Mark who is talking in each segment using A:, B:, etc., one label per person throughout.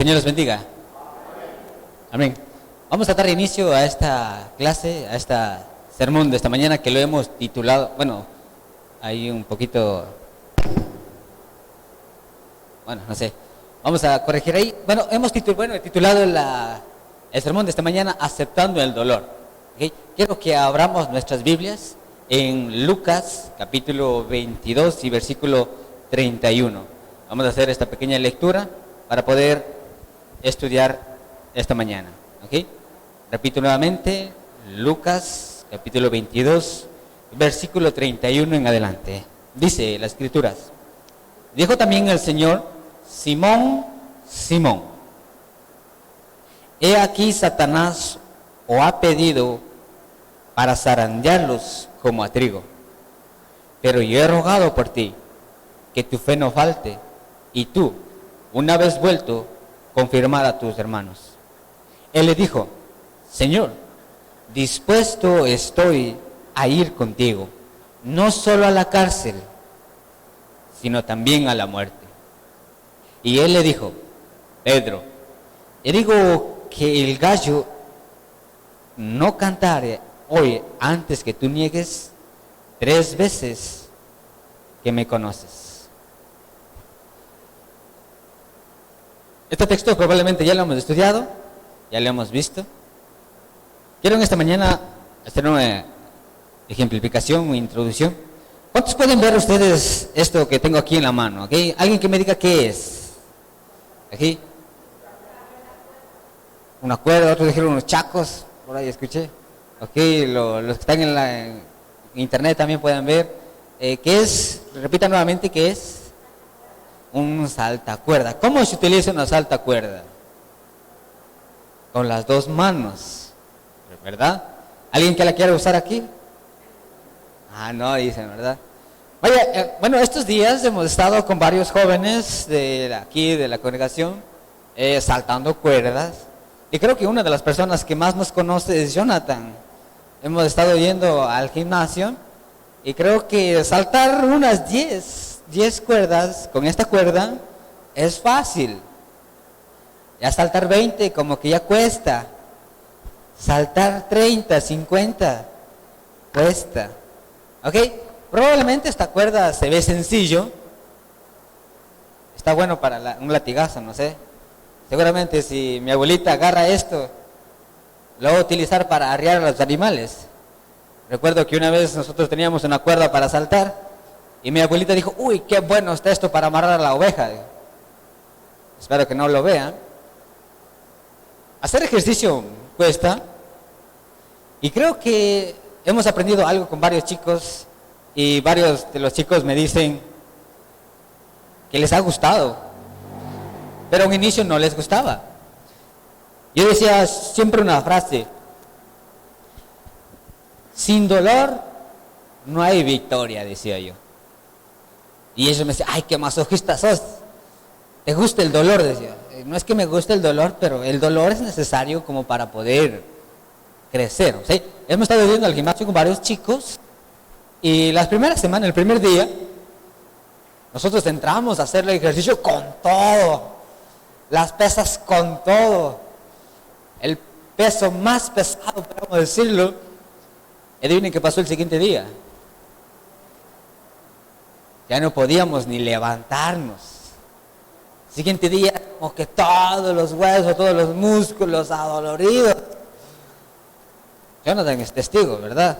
A: Señor les bendiga. Amén. Vamos a dar inicio a esta clase, a este sermón de esta mañana que lo hemos titulado, hay un poquito, no sé, vamos a corregir ahí. Hemos titulado el sermón de esta mañana, Aceptando el Dolor. ¿Okay? Quiero que abramos nuestras Biblias en Lucas, capítulo 22 y versículo 31. Vamos a hacer esta pequeña lectura para poder estudiar esta mañana. ¿Okay? Repito nuevamente, Lucas, capítulo 22, versículo 31 en adelante. Dice las Escrituras: dijo también el Señor: Simón, Simón, he aquí Satanás os ha pedido para zarandearlos como a trigo. Pero yo he rogado por ti, que tu fe no falte, y tú, una vez vuelto, confirmar a tus hermanos. Él le dijo: Señor, dispuesto estoy a ir contigo, no solo a la cárcel, sino también a la muerte. Y él le dijo: Pedro, te digo que el gallo no cantare hoy antes que tú niegues 3 veces que me conoces. Este texto probablemente ya lo hemos estudiado, ya lo hemos visto. Quiero en esta mañana hacer una ejemplificación o introducción. ¿Cuántos pueden ver ustedes esto que tengo aquí en la mano? ¿Okay? Alguien que me diga qué es. Aquí. Una cuerda, otros dijeron unos chacos, por ahí escuché. Ok, los que están en internet también pueden ver. ¿Qué es? Repita nuevamente, ¿qué es? Un saltacuerda. ¿Cómo se utiliza una saltacuerda? Con las 2 manos, ¿verdad? ¿Alguien que la quiera usar aquí? No, dicen, ¿verdad? Vaya, estos días hemos estado con varios jóvenes de aquí, de la congregación, saltando cuerdas. Y creo que una de las personas que más nos conoce es Jonathan. Hemos estado yendo al gimnasio y creo que saltar unas 10 cuerdas con esta cuerda es fácil. Ya saltar 20 como que ya cuesta. Saltar 30, 50 cuesta. ¿Ok? Probablemente esta cuerda se ve sencillo. Está bueno para un latigazo, no sé. Seguramente si mi abuelita agarra esto, lo va a utilizar para arriar a los animales. Recuerdo que una vez nosotros teníamos una cuerda para saltar y mi abuelita dijo: uy, qué bueno está esto para amarrar a la oveja. Espero que no lo vean. Hacer ejercicio cuesta. Y creo que hemos aprendido algo con varios chicos. Y varios de los chicos me dicen que les ha gustado. Pero a un inicio no les gustaba. Yo decía siempre una frase: sin dolor no hay victoria, decía yo. Y ellos me decían: ay, qué masoquista sos. ¿Te gusta el dolor? Decía. No es que me guste el dolor, pero el dolor es necesario como para poder crecer. ¿Sí? Hemos estado yendo al gimnasio con varios chicos y las primeras semanas, el primer día, nosotros entramos a hacer el ejercicio con todo. Las pesas con todo. El peso más pesado, podemos decirlo. Y adivinen qué pasó el siguiente día. Ya no podíamos ni levantarnos. El siguiente día, como que todos los huesos, todos los músculos adoloridos. Jonathan es testigo, ¿verdad?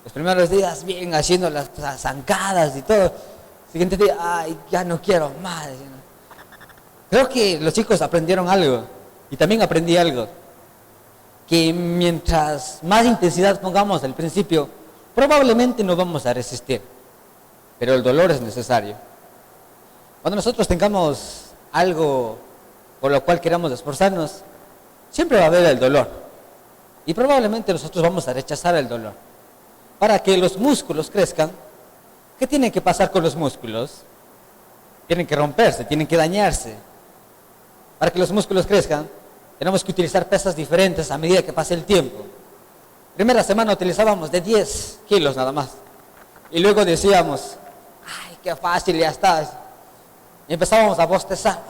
A: Los primeros días bien haciendo las zancadas y todo. El siguiente día, ay, ya no quiero más. Creo que los chicos aprendieron algo. Y también aprendí algo. Que mientras más intensidad pongamos al principio, probablemente no vamos a resistir. Pero el dolor es necesario. Cuando nosotros tengamos algo por lo cual queramos esforzarnos, siempre va a haber el dolor. Y probablemente nosotros vamos a rechazar el dolor. Para que los músculos crezcan, ¿qué tiene que pasar con los músculos? Tienen que romperse, tienen que dañarse. Para que los músculos crezcan, tenemos que utilizar pesas diferentes a medida que pase el tiempo. Primera semana utilizábamos de 10 kilos nada más. Y luego decíamos: ay, qué fácil ya está. Y empezábamos a bostezar.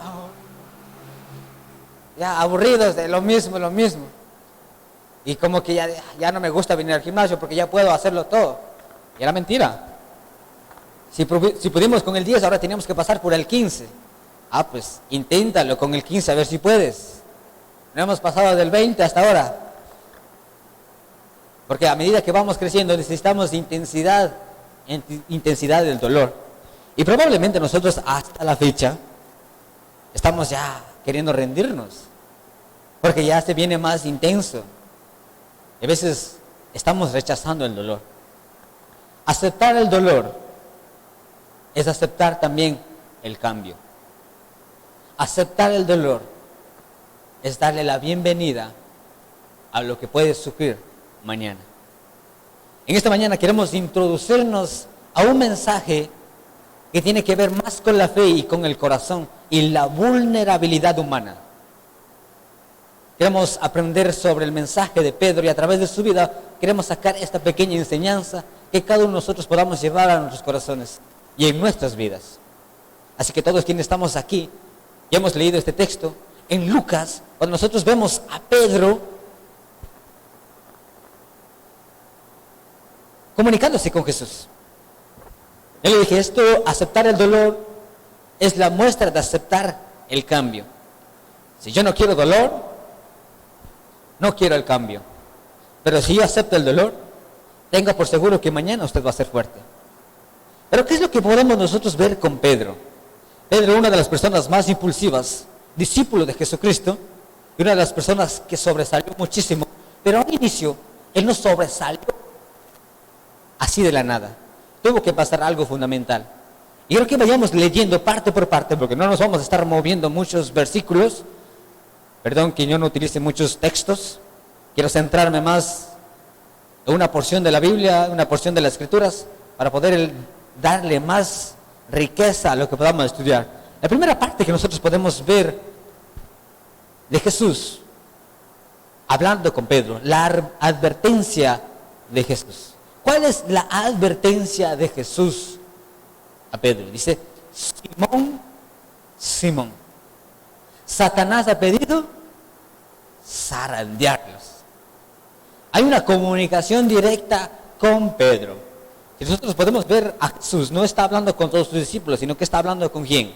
A: ya aburridos de lo mismo, lo mismo. Y como que ya no me gusta venir al gimnasio porque ya puedo hacerlo todo. Y era mentira. Si pudimos con el 10, ahora teníamos que pasar por el 15. Ah, pues inténtalo con el 15 a ver si puedes. No hemos pasado del 20 hasta ahora. Porque a medida que vamos creciendo necesitamos intensidad del dolor. Y probablemente nosotros hasta la fecha estamos ya queriendo rendirnos. Porque ya se viene más intenso. Y a veces estamos rechazando el dolor. Aceptar el dolor es aceptar también el cambio. Aceptar el dolor es darle la bienvenida a lo que puede surgir mañana. En esta mañana queremos introducirnos a un mensaje que tiene que ver más con la fe y con el corazón y la vulnerabilidad humana. Queremos aprender sobre el mensaje de Pedro y a través de su vida queremos sacar esta pequeña enseñanza que cada uno de nosotros podamos llevar a nuestros corazones y en nuestras vidas. Así que todos quienes estamos aquí y hemos leído este texto en Lucas, cuando nosotros vemos a Pedro comunicándose con Jesús. Yo le dije, aceptar el dolor es la muestra de aceptar el cambio. Si yo no quiero dolor, no quiero el cambio. Pero si yo acepto el dolor, tenga por seguro que mañana usted va a ser fuerte. Pero ¿qué es lo que podemos nosotros ver con Pedro? Pedro, una de las personas más impulsivas, discípulo de Jesucristo, y una de las personas que sobresalió muchísimo, pero al inicio, él no sobresalió así de la nada. Tuvo que pasar algo fundamental. Y creo que vayamos leyendo parte por parte, porque no nos vamos a estar moviendo muchos versículos. Perdón que yo no utilice muchos textos. Quiero centrarme más en una porción de la Biblia, una porción de las Escrituras, para poder darle más riqueza a lo que podamos estudiar. La primera parte que nosotros podemos ver de Jesús, hablando con Pedro, la advertencia de Jesús. ¿Cuál es la advertencia de Jesús a Pedro? Dice, Simón, Simón, Satanás ha pedido zarandearlos. Hay una comunicación directa con Pedro. Y nosotros podemos ver a Jesús, no está hablando con todos sus discípulos, sino que está hablando con ¿quién?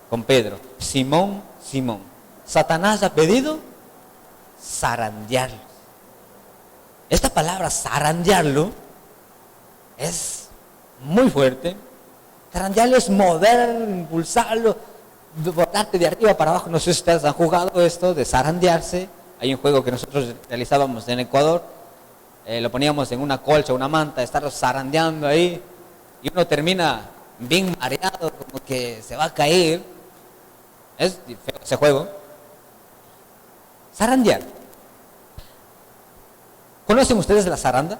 A: Con Pedro. Simón, Simón, Satanás ha pedido zarandearlos. Esta palabra zarandearlo es muy fuerte. Zarandearlo es mover, impulsarlo, botarte de arriba para abajo. No sé si ustedes han jugado esto de zarandearse. Hay un juego que nosotros realizábamos en Ecuador. Lo poníamos en una colcha, una manta, estarlo zarandeando ahí. Y uno termina bien mareado, como que se va a caer. Es feo ese juego. Zarandear. ¿Conocen ustedes la zaranda?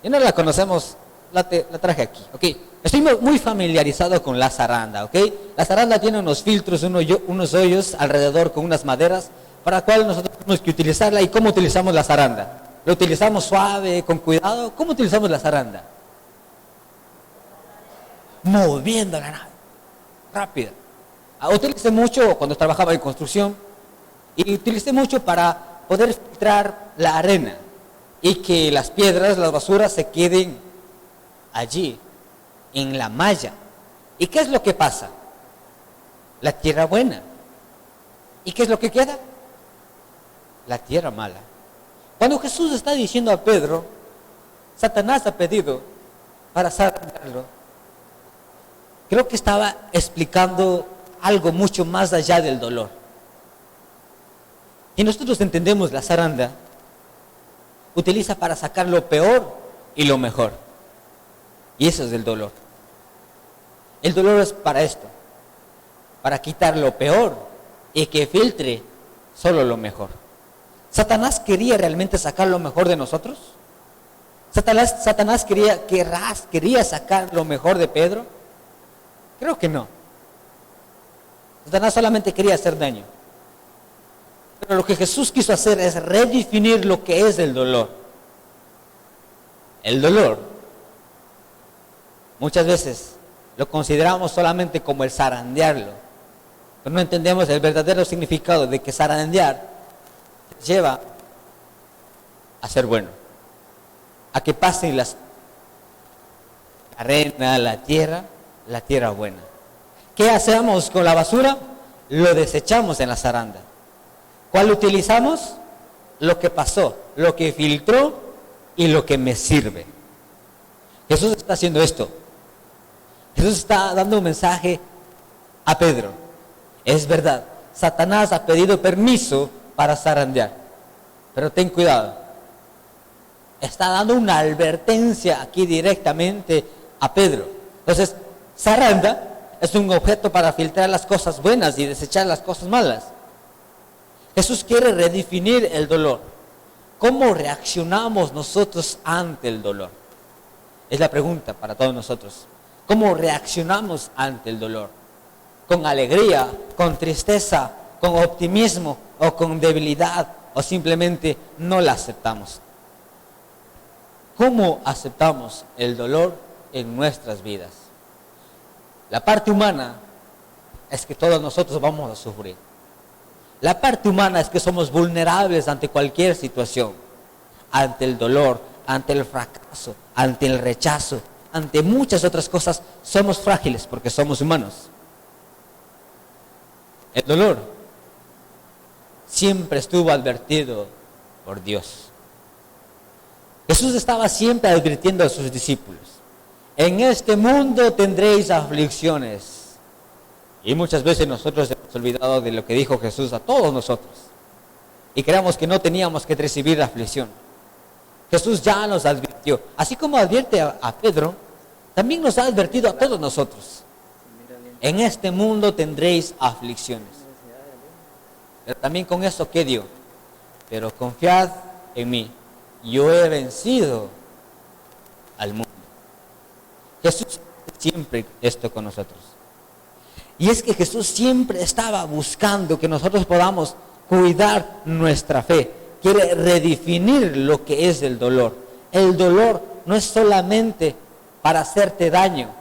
A: Yo no la conocemos, la traje aquí, ¿ok? Estoy muy familiarizado con la zaranda, ¿ok? La zaranda tiene unos filtros, unos hoyos alrededor con unas maderas, para la cual nosotros tenemos que utilizarla. ¿Y cómo utilizamos la zaranda? ¿Lo utilizamos suave, con cuidado? ¿Cómo utilizamos la zaranda? Moviéndola, rápida. Utilicé mucho cuando trabajaba en construcción, y utilicé mucho para poder filtrar la arena y que las piedras, las basuras se queden allí, en la malla. ¿Y qué es lo que pasa? La tierra buena. ¿Y qué es lo que queda? La tierra mala. Cuando Jesús está diciendo a Pedro, Satanás ha pedido para zarandearlo, creo que estaba explicando algo mucho más allá del dolor. Y nosotros entendemos la zaranda, utiliza para sacar lo peor y lo mejor. Y eso es el dolor. El dolor es para esto, para quitar lo peor y que filtre solo lo mejor. ¿Satanás quería realmente sacar lo mejor de nosotros? ¿Satanás quería sacar lo mejor de Pedro? Creo que no. Satanás solamente quería hacer daño. Pero lo que Jesús quiso hacer es redefinir lo que es el dolor. El dolor, muchas veces lo consideramos solamente como el zarandearlo. Pero no entendemos el verdadero significado de que zarandear lleva a ser bueno, a que pasen la arena, la tierra buena. ¿Qué hacemos con la basura? Lo desechamos en la zaranda. ¿Cuál utilizamos? Lo que pasó, lo que filtró y lo que me sirve. Jesús está haciendo esto. Jesús está dando un mensaje a Pedro. Es verdad, Satanás ha pedido permiso para zarandear, pero ten cuidado. Está dando una advertencia aquí directamente a Pedro. Entonces, zaranda es un objeto para filtrar las cosas buenas y desechar las cosas malas. Jesús quiere redefinir el dolor. ¿Cómo reaccionamos nosotros ante el dolor? Es la pregunta para todos nosotros. ¿Cómo reaccionamos ante el dolor? ¿Con alegría, con tristeza, con optimismo o con debilidad? ¿O simplemente no la aceptamos? ¿Cómo aceptamos el dolor en nuestras vidas? La parte humana es que todos nosotros vamos a sufrir. La parte humana es que somos vulnerables ante cualquier situación, ante el dolor, ante el fracaso, ante el rechazo, ante muchas otras cosas. Somos frágiles porque somos humanos. El dolor siempre estuvo advertido por Dios. Jesús estaba siempre advirtiendo a sus discípulos: en este mundo tendréis aflicciones. Y muchas veces nosotros hemos olvidado de lo que dijo Jesús a todos nosotros. Y creemos que no teníamos que recibir aflicción. Jesús ya nos advirtió. Así como advierte a Pedro, también nos ha advertido a todos nosotros. En este mundo tendréis aflicciones. Pero también con eso, ¿qué dio? Pero confiad en mí. Yo he vencido al mundo. Jesús siempre esto con nosotros. Y es que Jesús siempre estaba buscando que nosotros podamos cuidar nuestra fe. Quiere redefinir lo que es el dolor. El dolor no es solamente para hacerte daño.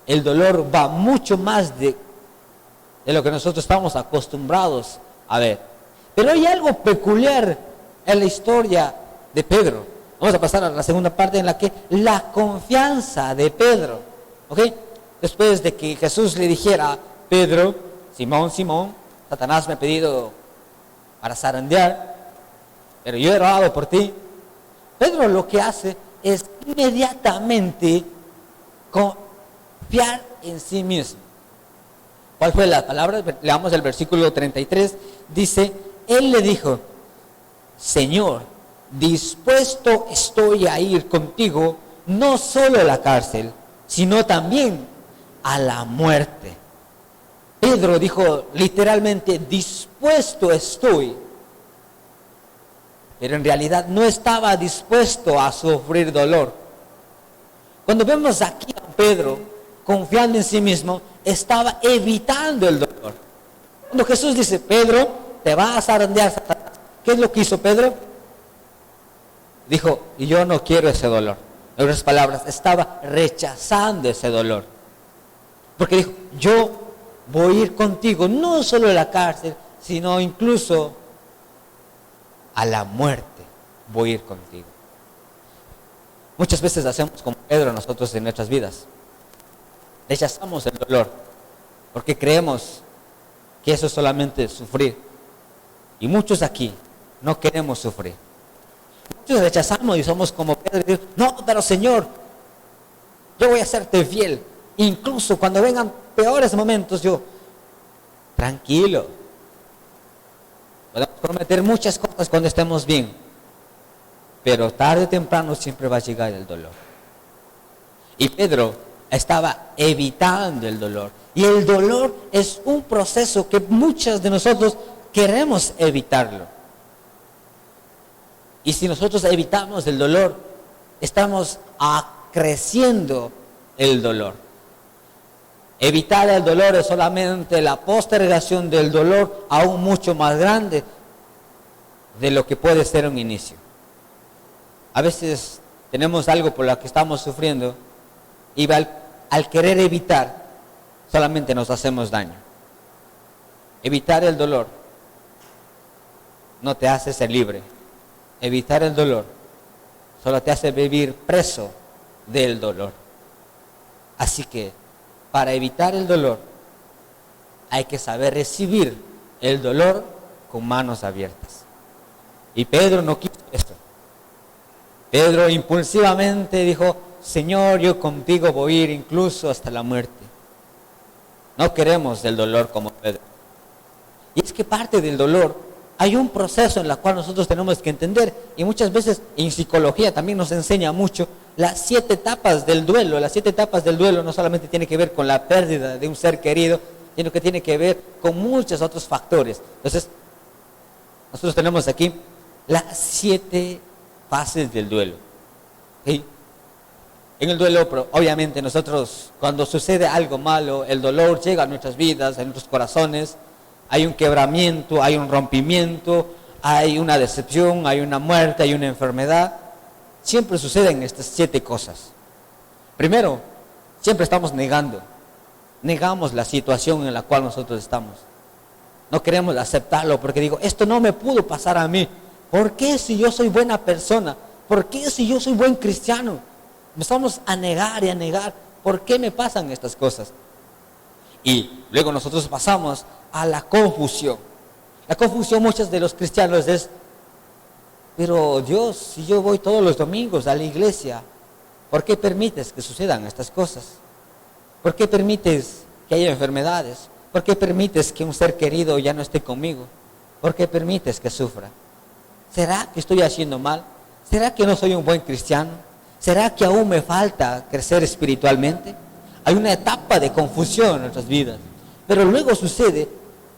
A: El dolor va mucho más de lo que nosotros estamos acostumbrados a ver. Pero hay algo peculiar en la historia de Pedro. Vamos a pasar a la segunda parte, en la que la confianza de Pedro, ¿ok? Después de que Jesús le dijera: Pedro, Simón, Simón, Satanás me ha pedido para zarandear, pero yo he orado por ti. Pedro lo que hace es inmediatamente confiar en sí mismo. ¿Cuál fue la palabra? Leamos el versículo 33. Dice: él le dijo: Señor, dispuesto estoy a ir contigo, no solo a la cárcel, sino también a la muerte. Pedro dijo literalmente: dispuesto estoy. Pero en realidad no estaba dispuesto a sufrir dolor. Cuando vemos aquí a Pedro confiando en sí mismo, estaba evitando el dolor. Cuando Jesús dice: Pedro, te vas a zarandear Satanás, ¿qué es lo que hizo Pedro? Dijo: y yo no quiero ese dolor. En otras palabras, estaba rechazando ese dolor. Porque dijo: yo voy a ir contigo, no solo a la cárcel, sino incluso a la muerte voy a ir contigo. Muchas veces hacemos como Pedro nosotros en nuestras vidas. Rechazamos el dolor porque creemos que eso es solamente sufrir. Y muchos aquí no queremos sufrir. Muchos rechazamos y somos como Pedro y decimos: no, pero Señor, yo voy a serte fiel. Incluso cuando vengan peores momentos, yo, tranquilo. Podemos prometer muchas cosas cuando estemos bien, pero tarde o temprano siempre va a llegar el dolor. Y Pedro estaba evitando el dolor. Y el dolor es un proceso que muchos de nosotros queremos evitarlo. Y si nosotros evitamos el dolor, estamos acreciendo el dolor. Evitar el dolor es solamente la postergación del dolor aún mucho más grande de lo que puede ser un inicio. A veces tenemos algo por lo que estamos sufriendo y al querer evitar, solamente nos hacemos daño. Evitar el dolor no te hace ser libre. Evitar el dolor solo te hace vivir preso del dolor. Así que para evitar el dolor hay que saber recibir el dolor con manos abiertas. Y Pedro no quiso esto. Pedro impulsivamente dijo: Señor, yo contigo voy a ir incluso hasta la muerte. No queremos el dolor como Pedro. Y es que parte del dolor hay un proceso en el cual nosotros tenemos que entender, y muchas veces en psicología también nos enseña mucho las 7 etapas del duelo. Las 7 etapas del duelo no solamente tiene que ver con la pérdida de un ser querido, sino que tiene que ver con muchos otros factores. Entonces, nosotros tenemos aquí las 7 fases del duelo. ¿Sí? En el duelo, pero obviamente nosotros, cuando sucede algo malo, el dolor llega a nuestras vidas, a nuestros corazones. Hay un quebramiento, hay un rompimiento, hay una decepción, hay una muerte, hay una enfermedad. Siempre suceden estas 7 cosas. Primero, siempre estamos negamos la situación en la cual nosotros estamos. No queremos aceptarlo porque digo, esto no me pudo pasar a mí. ¿Por qué si yo soy buena persona? ¿Por qué si yo soy buen cristiano? Empezamos a negar y a negar. ¿Por qué me pasan estas cosas? Y luego nosotros pasamos a la confusión. La confusión muchos de los cristianos es: pero Dios, si yo voy todos los domingos a la iglesia, ¿por qué permites que sucedan estas cosas? ¿Por qué permites que haya enfermedades? ¿Por qué permites que un ser querido ya no esté conmigo? ¿Por qué permites que sufra? ¿Será que estoy haciendo mal? ¿Será que no soy un buen cristiano? ¿Será que aún me falta crecer espiritualmente? Hay una etapa de confusión en nuestras vidas, pero luego sucede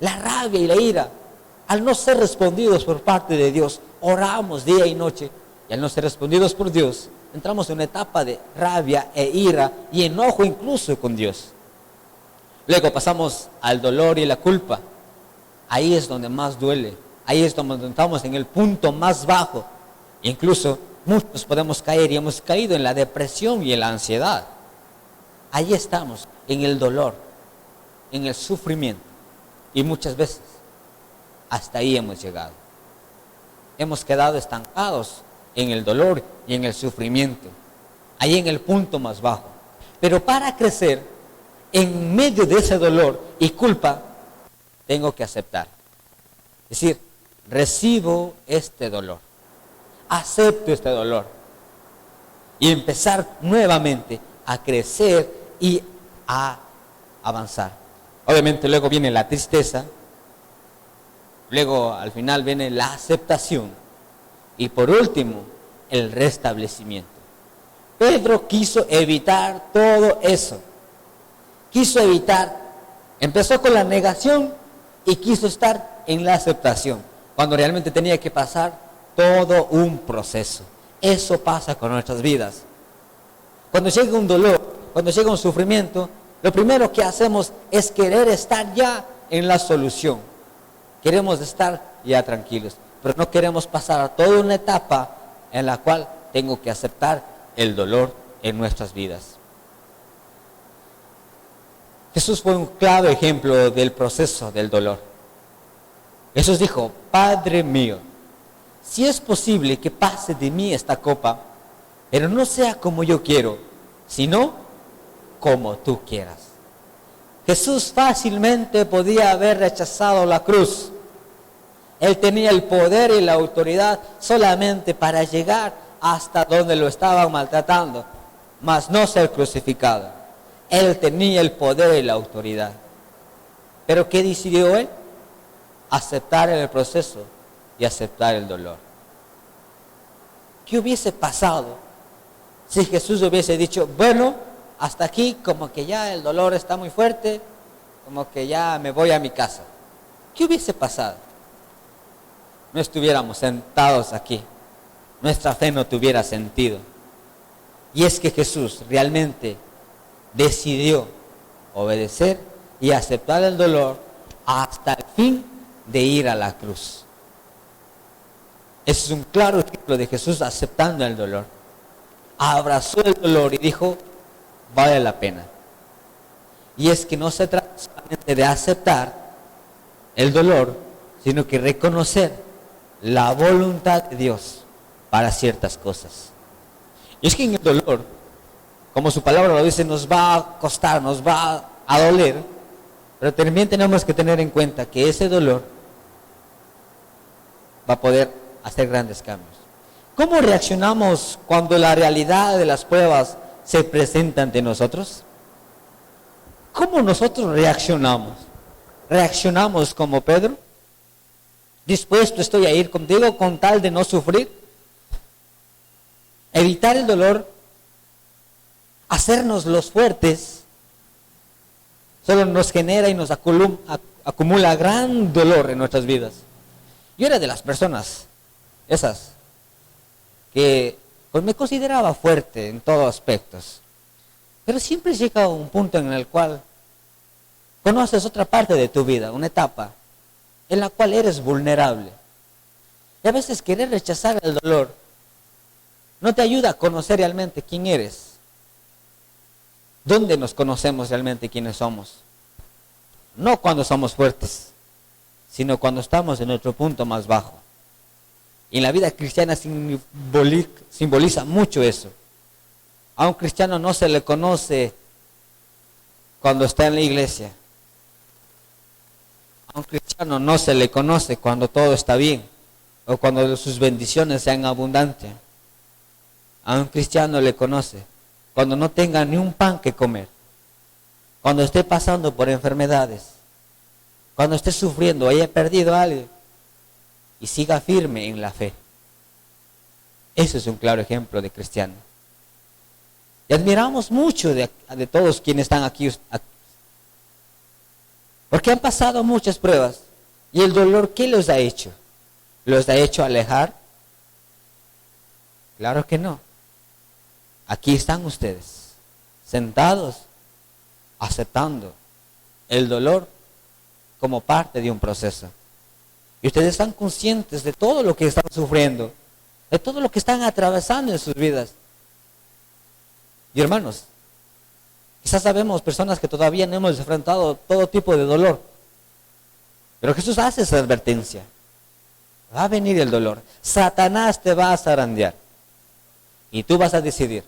A: la rabia y la ira. Al no ser respondidos por parte de Dios, oramos día y noche, y al no ser respondidos por Dios, entramos en una etapa de rabia e ira y enojo incluso con Dios. Luego pasamos al dolor y la culpa. Ahí es donde más duele. Ahí es donde estamos en el punto más bajo. Incluso muchos podemos caer y hemos caído en la depresión y en la ansiedad. Ahí estamos, en el dolor, en el sufrimiento. Y muchas veces hasta ahí hemos llegado. Hemos quedado estancados en el dolor y en el sufrimiento. Ahí en el punto más bajo. Pero para crecer, en medio de ese dolor y culpa, tengo que aceptar. Es decir, recibo este dolor. Acepto este dolor. Y empezar nuevamente a crecer y a avanzar. Obviamente luego viene la tristeza. Luego al final viene la aceptación. Y por último, el restablecimiento. Pedro quiso evitar todo eso. Quiso evitar, empezó con la negación y quiso estar en la aceptación, cuando realmente tenía que pasar todo un proceso. Eso pasa con nuestras vidas. Cuando llega un dolor, cuando llega un sufrimiento, lo primero que hacemos es querer estar ya en la solución. Queremos estar ya tranquilos, pero no queremos pasar a toda una etapa en la cual tengo que aceptar el dolor en nuestras vidas. Jesús fue un claro ejemplo del proceso del dolor. Jesús dijo: Padre mío, si es posible que pase de mí esta copa, pero no sea como yo quiero, sino como tú quieras. Jesús fácilmente podía haber rechazado la cruz. Él tenía el poder y la autoridad solamente para llegar hasta donde lo estaban maltratando, mas no ser crucificado. Él tenía el poder y la autoridad. ¿Pero qué decidió él? Aceptar el proceso y aceptar el dolor. ¿Qué hubiese pasado si Jesús hubiese dicho: bueno, hasta aquí, como que ya el dolor está muy fuerte, como que ya me voy a mi casa? ¿Qué hubiese pasado? No estuviéramos sentados aquí. Nuestra fe no tuviera sentido. Y es que Jesús realmente decidió obedecer y aceptar el dolor hasta el fin de ir a la cruz. Ese es un claro ejemplo de Jesús aceptando el dolor. Abrazó el dolor y dijo: vale la pena. Y es que no se trata solamente de aceptar, el dolor, sino que reconocer la voluntad de Dios para ciertas cosas. Y es que en el dolor, como su palabra lo dice, nos va a costar, nos va a doler, pero también tenemos que tener en cuenta que ese dolor va a poder hacer grandes cambios. ¿Cómo reaccionamos cuando la realidad de las pruebas se presenta ante nosotros? ¿Cómo nosotros reaccionamos? ¿Reaccionamos como Pedro? ¿Dispuesto estoy a ir contigo con tal de no sufrir? Evitar el dolor, hacernos los fuertes, solo nos genera y nos acumula gran dolor en nuestras vidas. Yo era de las personas, esas, que pues me consideraba fuerte en todos aspectos. Pero siempre llega un punto en el cual conoces otra parte de tu vida, una etapa en la cual eres vulnerable. Y a veces querer rechazar el dolor no te ayuda a conocer realmente quién eres. ¿Dónde nos conocemos realmente quiénes somos? No cuando somos fuertes, sino cuando estamos en nuestro punto más bajo. Y en la vida cristiana simboliza mucho eso. A un cristiano no se le conoce cuando está en la iglesia. A un cristiano no se le conoce cuando todo está bien o cuando sus bendiciones sean abundantes. A un cristiano le conoce cuando no tenga ni un pan que comer, cuando esté pasando por enfermedades, cuando esté sufriendo, haya perdido algo y siga firme en la fe. Eso es un claro ejemplo de cristiano. Y admiramos mucho de todos quienes están aquí, porque han pasado muchas pruebas. ¿Y el dolor qué los ha hecho? ¿Los ha hecho alejar? Claro que no. Aquí están ustedes, sentados, aceptando el dolor como parte de un proceso. Y ustedes están conscientes de todo lo que están sufriendo, de todo lo que están atravesando en sus vidas. Y hermanos, quizás sabemos personas que todavía no hemos enfrentado todo tipo de dolor. Pero Jesús hace esa advertencia. Va a venir el dolor. Satanás te va a zarandear. Y tú vas a decidir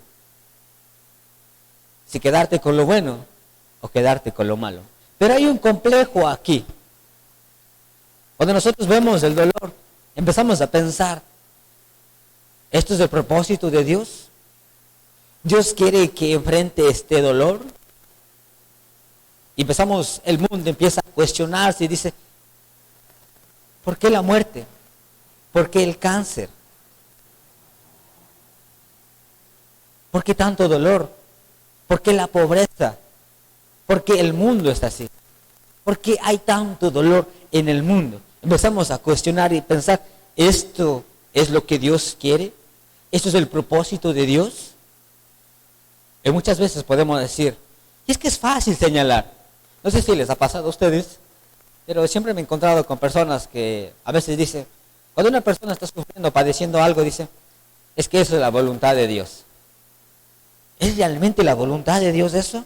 A: si quedarte con lo bueno o quedarte con lo malo. Pero hay un complejo aquí. Cuando nosotros vemos el dolor, empezamos a pensar, ¿esto es el propósito de Dios? ¿Dios quiere que enfrente este dolor? Y el mundo empieza a cuestionarse y dice, ¿por qué la muerte? ¿Por qué el cáncer? ¿Por qué tanto dolor? ¿Por qué la pobreza? ¿Por qué el mundo está así? ¿Por qué hay tanto dolor en el mundo? Empezamos a cuestionar y pensar, ¿esto es lo que Dios quiere? ¿Esto es el propósito de Dios? Y muchas veces podemos decir, y es que es fácil señalar. No sé si les ha pasado a ustedes, pero siempre me he encontrado con personas que a veces dicen, cuando una persona está sufriendo, padeciendo algo, dice, es que eso es la voluntad de Dios. ¿Es realmente la voluntad de Dios eso?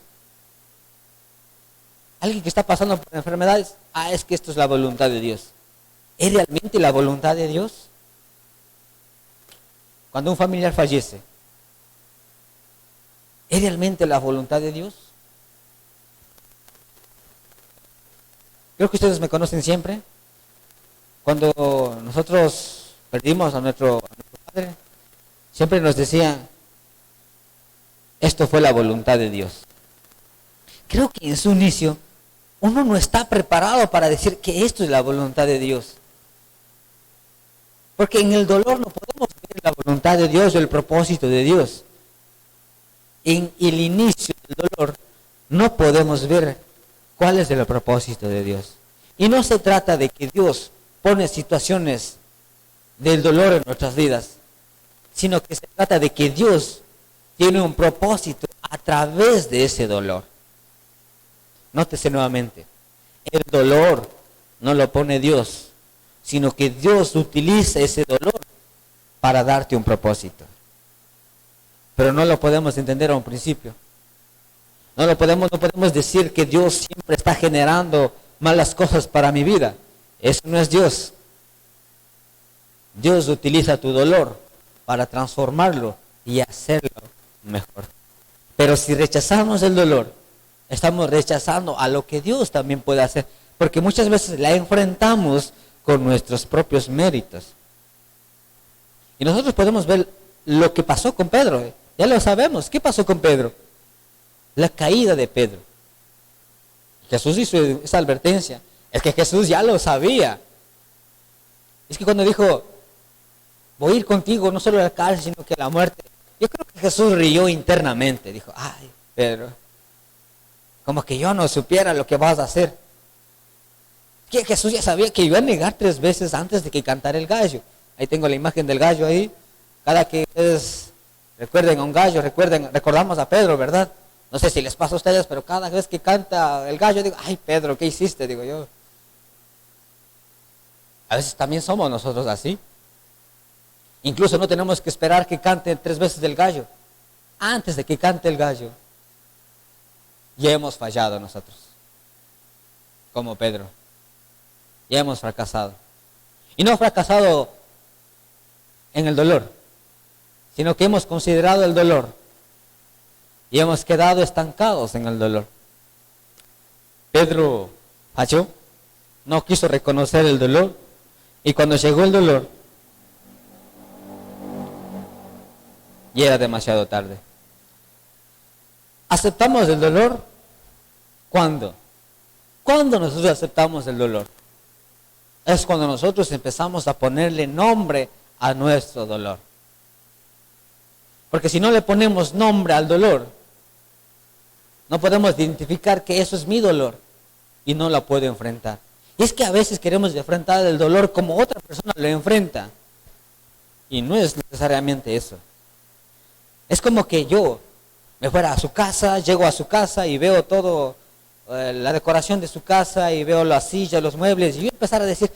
A: Alguien que está pasando por enfermedades, es que esto es la voluntad de Dios. ¿Es realmente la voluntad de Dios? Cuando un familiar fallece, ¿es realmente la voluntad de Dios? Creo que ustedes me conocen siempre. Cuando nosotros perdimos a nuestro padre, siempre nos decía, esto fue la voluntad de Dios. Creo que en su inicio uno no está preparado para decir que esto es la voluntad de Dios. Porque en el dolor no podemos ver la voluntad de Dios o el propósito de Dios. En el inicio del dolor no podemos ver cuál es el propósito de Dios. Y no se trata de que Dios pone situaciones del dolor en nuestras vidas, sino que se trata de que Dios tiene un propósito a través de ese dolor. Nótese nuevamente, el dolor no lo pone Dios, sino que Dios utiliza ese dolor para darte un propósito. Pero no lo podemos entender a un principio. No podemos decir que Dios siempre está generando malas cosas para mi vida. Eso no es Dios. Dios utiliza tu dolor para transformarlo y hacerlo mejor. Pero si rechazamos el dolor, estamos rechazando a lo que Dios también puede hacer. Porque muchas veces la enfrentamos con nuestros propios méritos. Y nosotros podemos ver lo que pasó con Pedro. Ya lo sabemos. ¿Qué pasó con Pedro? La caída de Pedro. Jesús hizo esa advertencia. Es que Jesús ya lo sabía. Es que cuando dijo, voy a ir contigo no solo a la cárcel, sino que a la muerte. Yo creo que Jesús rió internamente. Dijo, ay, Pedro, como que yo no supiera lo que vas a hacer. Que Jesús ya sabía que iba a negar 3 veces antes de que cantara el gallo. Ahí tengo la imagen del gallo ahí. Cada que ustedes recuerden a un gallo, recordamos a Pedro, ¿verdad? No sé si les pasa a ustedes, pero cada vez que canta el gallo, digo, ay Pedro, ¿qué hiciste? Digo yo. A veces también somos nosotros así. Incluso no tenemos que esperar que cante 3 veces el gallo. Antes de que cante el gallo, ya hemos fallado nosotros. Como Pedro. Ya hemos fracasado. Y no fracasado en el dolor, sino que hemos considerado el dolor y hemos quedado estancados en el dolor. Pedro falló, no quiso reconocer el dolor, y cuando llegó el dolor, ya era demasiado tarde. ¿Aceptamos el dolor? ¿Cuándo? ¿Cuándo nosotros aceptamos el dolor? Es cuando nosotros empezamos a ponerle nombre a nuestro dolor. Porque si no le ponemos nombre al dolor, no podemos identificar que eso es mi dolor y no la puedo enfrentar. Y es que a veces queremos enfrentar el dolor como otra persona lo enfrenta. Y no es necesariamente eso. Es como que yo me fuera a su casa, llego a su casa y veo todo, la decoración de su casa y veo las sillas, los muebles, y yo empezar a decir,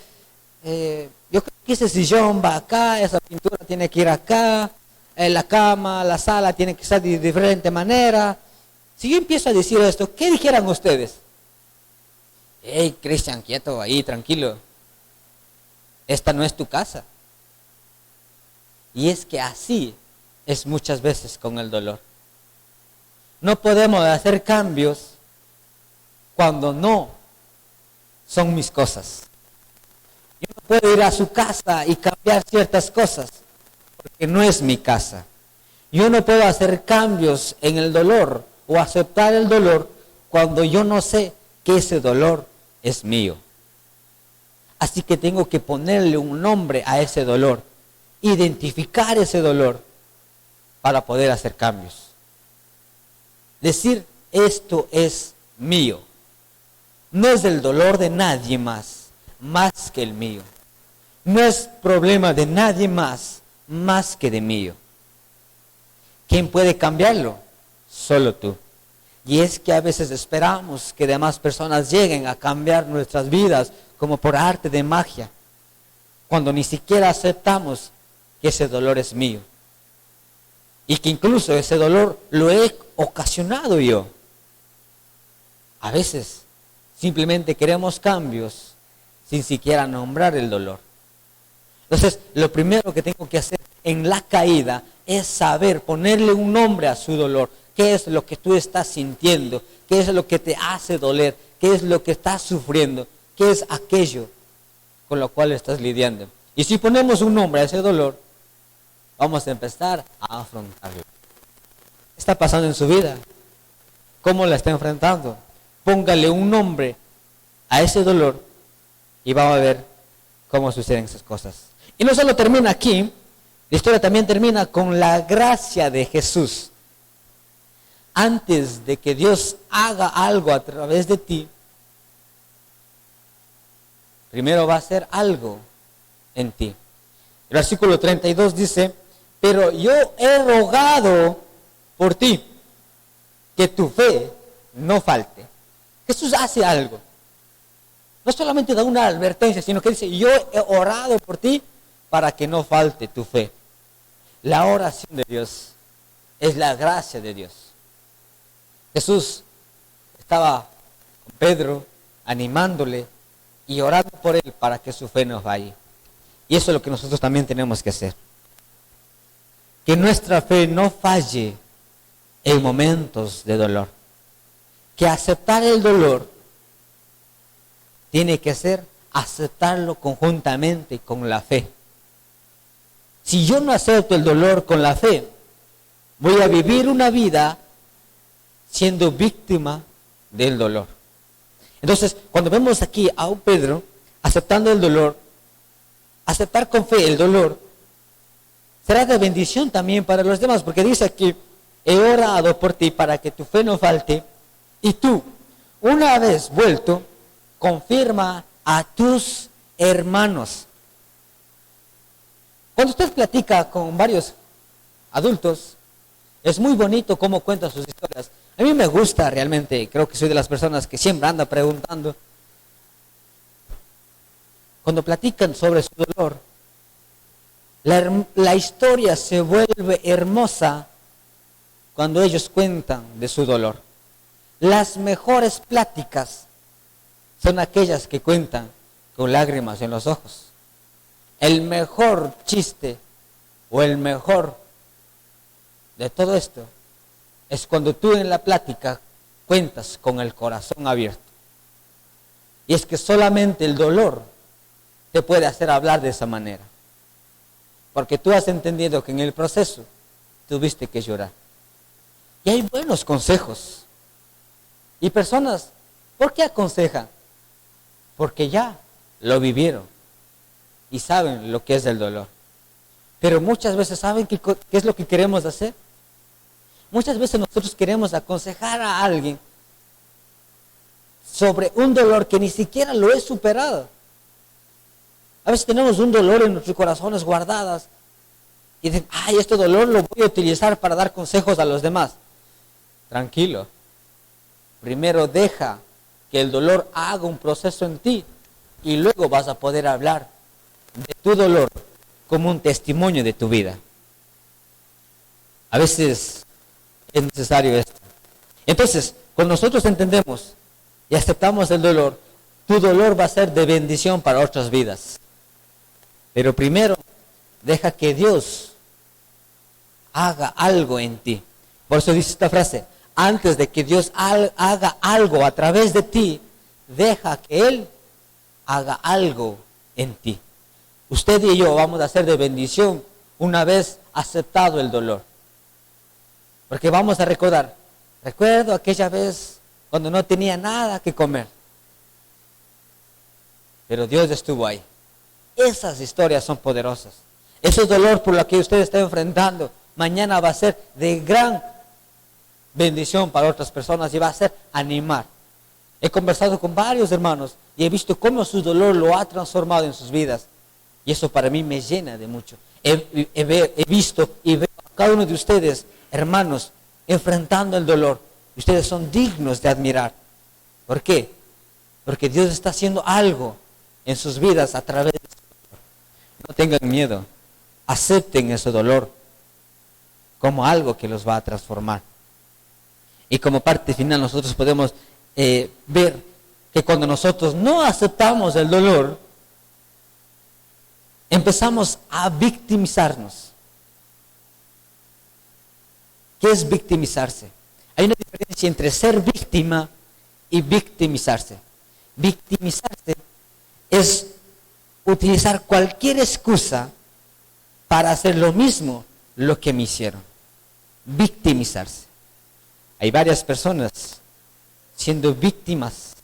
A: yo creo que ese sillón va acá, esa pintura tiene que ir acá, la cama, la sala tiene que estar de diferente manera. Si yo empiezo a decir esto, ¿qué dijeran ustedes? Hey, Cristian, quieto ahí, tranquilo. Esta no es tu casa. Y es que así es muchas veces con el dolor. No podemos hacer cambios cuando no son mis cosas. Yo no puedo ir a su casa y cambiar ciertas cosas porque no es mi casa. Yo no puedo hacer cambios en el dolor o aceptar el dolor cuando yo no sé que ese dolor es mío. Así que tengo que ponerle un nombre a ese dolor, identificar ese dolor para poder hacer cambios. Decir, esto es mío. No es el dolor de nadie más que el mío. No es problema de nadie más que de mío. ¿Quién puede cambiarlo? Solo tú. Y es que a veces esperamos que demás personas lleguen a cambiar nuestras vidas como por arte de magia, cuando ni siquiera aceptamos que ese dolor es mío. Y que incluso ese dolor lo he ocasionado yo. A veces simplemente queremos cambios sin siquiera nombrar el dolor. Entonces, lo primero que tengo que hacer en la caída es saber ponerle un nombre a su dolor. ¿Qué es lo que tú estás sintiendo? ¿Qué es lo que te hace doler? ¿Qué es lo que estás sufriendo? ¿Qué es aquello con lo cual estás lidiando? Y si ponemos un nombre a ese dolor, vamos a empezar a afrontarlo. ¿Qué está pasando en su vida? ¿Cómo la está enfrentando? Póngale un nombre a ese dolor y vamos a ver cómo suceden esas cosas. Y no solo termina aquí, la historia también termina con la gracia de Jesús. Antes de que Dios haga algo a través de ti, primero va a hacer algo en ti. El versículo 32 dice, pero yo he rogado por ti, que tu fe no falte. Jesús hace algo. No solamente da una advertencia, sino que dice, yo he orado por ti para que no falte tu fe. La oración de Dios es la gracia de Dios. Jesús estaba con Pedro animándole y orando por él para que su fe no falle. Y eso es lo que nosotros también tenemos que hacer. Que nuestra fe no falle en momentos de dolor. Que aceptar el dolor tiene que ser aceptarlo conjuntamente con la fe. Si yo no acepto el dolor con la fe, voy a vivir una vida siendo víctima del dolor. Entonces, cuando vemos aquí a un Pedro aceptando el dolor, aceptar con fe el dolor, será de bendición también para los demás, porque dice aquí, he orado por ti para que tu fe no falte, y tú, una vez vuelto, confirma a tus hermanos. Cuando usted platica con varios adultos, es muy bonito cómo cuentan sus historias. A mí me gusta realmente, creo que soy de las personas que siempre anda preguntando. Cuando platican sobre su dolor, la historia se vuelve hermosa cuando ellos cuentan de su dolor. Las mejores pláticas son aquellas que cuentan con lágrimas en los ojos. El mejor chiste o el mejor de todo esto es cuando tú en la plática cuentas con el corazón abierto. Y es que solamente el dolor te puede hacer hablar de esa manera. Porque tú has entendido que en el proceso tuviste que llorar. Y hay buenos consejos. Y personas, ¿por qué aconsejan? Porque ya lo vivieron y saben lo que es el dolor. Pero muchas veces saben qué es lo que queremos hacer. Muchas veces nosotros queremos aconsejar a alguien sobre un dolor que ni siquiera lo he superado. A veces tenemos un dolor en nuestros corazones guardadas y dicen, ay, este dolor lo voy a utilizar para dar consejos a los demás. Tranquilo. Primero deja que el dolor haga un proceso en ti y luego vas a poder hablar de tu dolor como un testimonio de tu vida. A veces es necesario esto. Entonces, cuando nosotros entendemos y aceptamos el dolor, tu dolor va a ser de bendición para otras vidas. Pero primero, deja que Dios haga algo en ti. Por eso dice esta frase, antes de que Dios haga algo a través de ti, deja que Él haga algo en ti. Usted y yo vamos a ser de bendición una vez aceptado el dolor. Porque vamos a recordar, recuerdo aquella vez cuando no tenía nada que comer. Pero Dios estuvo ahí. Esas historias son poderosas. Ese dolor por lo que usted está enfrentando, mañana va a ser de gran bendición para otras personas y va a ser animar. He conversado con varios hermanos y he visto cómo su dolor lo ha transformado en sus vidas. Y eso para mí me llena de mucho. He visto y veo a cada uno de ustedes, hermanos, enfrentando el dolor. Ustedes son dignos de admirar. ¿Por qué? Porque Dios está haciendo algo en sus vidas a través de su dolor. No tengan miedo. Acepten ese dolor como algo que los va a transformar. Y como parte final nosotros podemos ver que cuando nosotros no aceptamos el dolor, empezamos a victimizarnos. ¿Qué es victimizarse? Hay una diferencia entre ser víctima y victimizarse. Victimizarse es utilizar cualquier excusa para hacer lo mismo lo que me hicieron. Victimizarse. Hay varias personas siendo víctimas.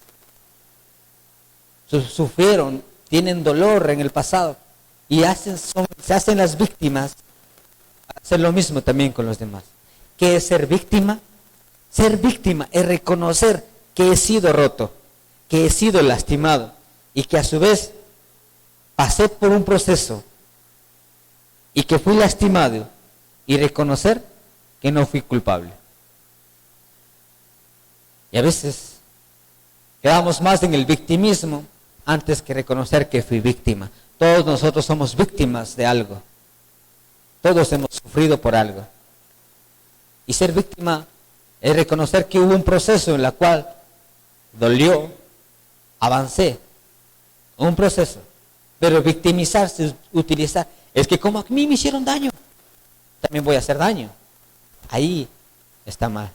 A: Sufrieron, tienen dolor en el pasado y se hacen las víctimas para hacer lo mismo también con los demás. ¿Qué es ser víctima? Ser víctima es reconocer que he sido roto, que he sido lastimado y que a su vez pasé por un proceso y que fui lastimado y reconocer que no fui culpable. Y a veces quedamos más en el victimismo antes que reconocer que fui víctima. Todos nosotros somos víctimas de algo. Todos hemos sufrido por algo. Y ser víctima es reconocer que hubo un proceso en el cual dolió, avancé, un proceso. Pero victimizarse, utilizar, es que como a mí me hicieron daño, también voy a hacer daño. Ahí está mal.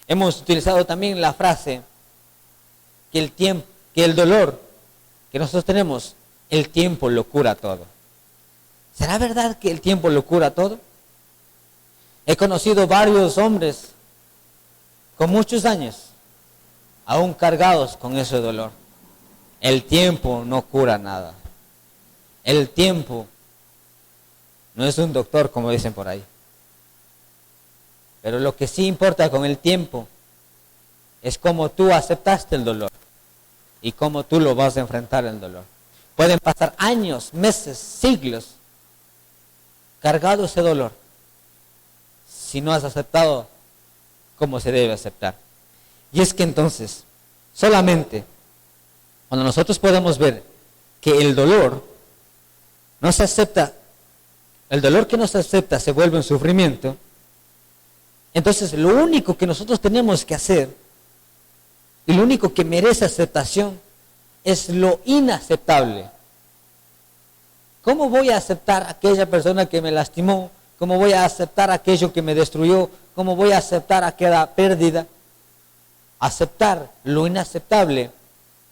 A: Hemos utilizado también la frase que el dolor que nosotros tenemos, el tiempo lo cura todo. ¿Será verdad que el tiempo lo cura todo? He conocido varios hombres con muchos años, aún cargados con ese dolor. El tiempo no cura nada. El tiempo no es un doctor, como dicen por ahí. Pero lo que sí importa con el tiempo es cómo tú aceptaste el dolor y cómo tú lo vas a enfrentar el dolor. Pueden pasar años, meses, siglos cargado ese dolor si no has aceptado como se debe aceptar. Y es que entonces, solamente cuando nosotros podemos ver que el dolor no se acepta, el dolor que no se acepta se vuelve un sufrimiento, entonces lo único que nosotros tenemos que hacer y lo único que merece aceptación es lo inaceptable. ¿Cómo voy a aceptar a aquella persona que me lastimó? ¿Cómo voy a aceptar aquello que me destruyó? ¿Cómo voy a aceptar aquella pérdida? Aceptar lo inaceptable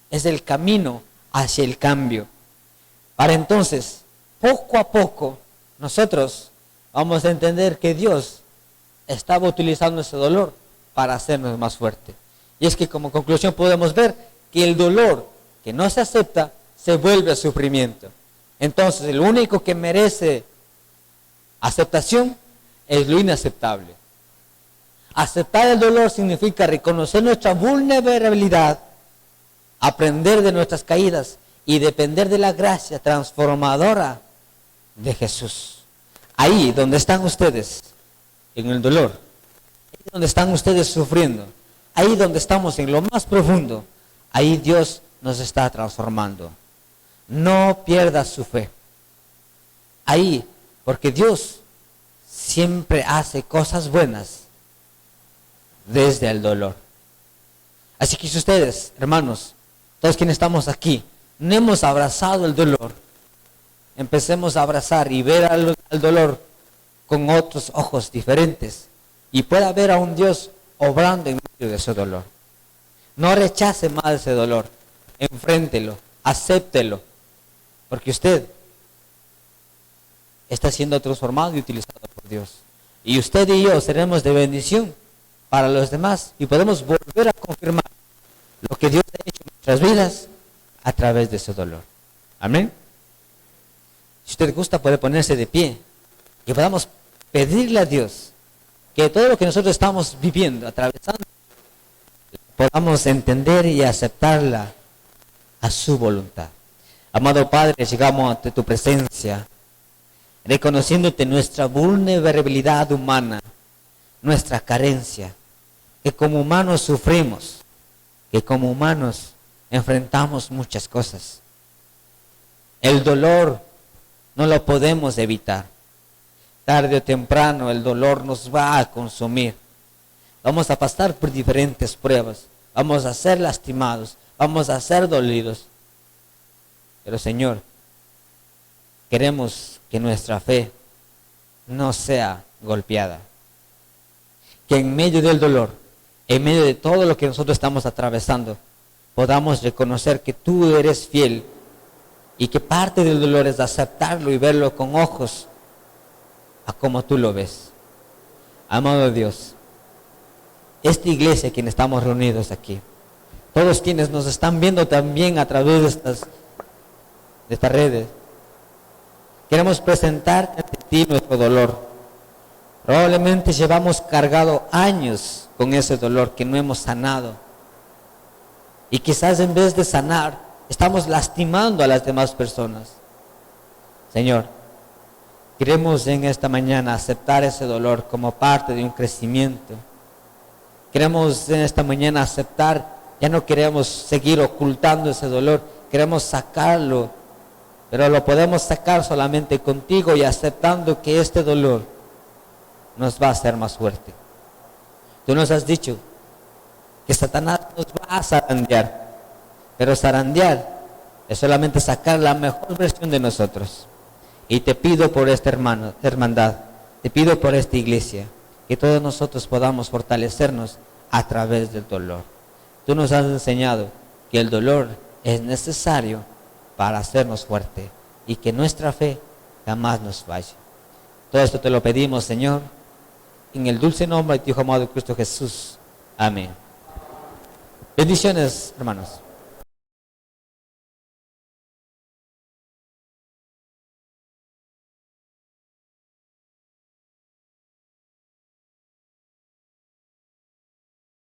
A: es el camino hacia el cambio. Para entonces, poco a poco, nosotros vamos a entender que Dios estaba utilizando ese dolor para hacernos más fuertes. Y es que como conclusión podemos ver que el dolor que no se acepta se vuelve sufrimiento. Entonces, lo único que merece aceptación es lo inaceptable. Aceptar el dolor significa reconocer nuestra vulnerabilidad, aprender de nuestras caídas y depender de la gracia transformadora de Jesús. Ahí donde están ustedes, en el dolor, ahí donde están ustedes sufriendo, ahí donde estamos en lo más profundo, ahí Dios nos está transformando. No pierdas su fe. Ahí, porque Dios siempre hace cosas buenas desde el dolor. Así que si ustedes, hermanos, todos quienes estamos aquí, no hemos abrazado el dolor, empecemos a abrazar y ver al dolor con otros ojos diferentes y pueda ver a un Dios obrando en medio de ese dolor. No rechace más ese dolor, enfréntelo, acéptelo, porque usted está siendo transformado y utilizado por Dios. Y usted y yo seremos de bendición para los demás y podemos volver a confirmar lo que Dios ha hecho en nuestras vidas a través de ese dolor. Amén. Si usted gusta, puede ponerse de pie y podamos pedirle a Dios que todo lo que nosotros estamos viviendo, atravesando, podamos entender y aceptarla a su voluntad. Amado Padre, llegamos ante tu presencia, reconociéndote nuestra vulnerabilidad humana, nuestra carencia, que como humanos sufrimos, que como humanos enfrentamos muchas cosas. El dolor no lo podemos evitar. Tarde o temprano el dolor nos va a consumir. Vamos a pasar por diferentes pruebas, vamos a ser lastimados, vamos a ser dolidos. Pero Señor, queremos que nuestra fe no sea golpeada. Que en medio del dolor, en medio de todo lo que nosotros estamos atravesando, podamos reconocer que tú eres fiel y que parte del dolor es aceptarlo y verlo con ojos a como tú lo ves. Amado Dios, esta iglesia, quienes estamos reunidos aquí, todos quienes nos están viendo también a través de estas redes, queremos presentarte ante ti nuestro dolor. Probablemente llevamos cargado años con ese dolor que no hemos sanado. Y quizás en vez de sanar, estamos lastimando a las demás personas. Señor, queremos en esta mañana aceptar ese dolor como parte de un crecimiento. Queremos en esta mañana aceptar, ya no queremos seguir ocultando ese dolor, queremos sacarlo, pero lo podemos sacar solamente contigo y aceptando que este dolor nos va a hacer más fuerte. Tú nos has dicho que Satanás nos va a zarandear, pero zarandear es solamente sacar la mejor versión de nosotros. Y te pido por esta hermandad, te pido por esta iglesia, que todos nosotros podamos fortalecernos a través del dolor. Tú nos has enseñado que el dolor es necesario para hacernos fuerte y que nuestra fe jamás nos falle. Todo esto te lo pedimos, Señor, en el dulce nombre de tu Hijo amado Cristo Jesús. Amén. Bendiciones, hermanos.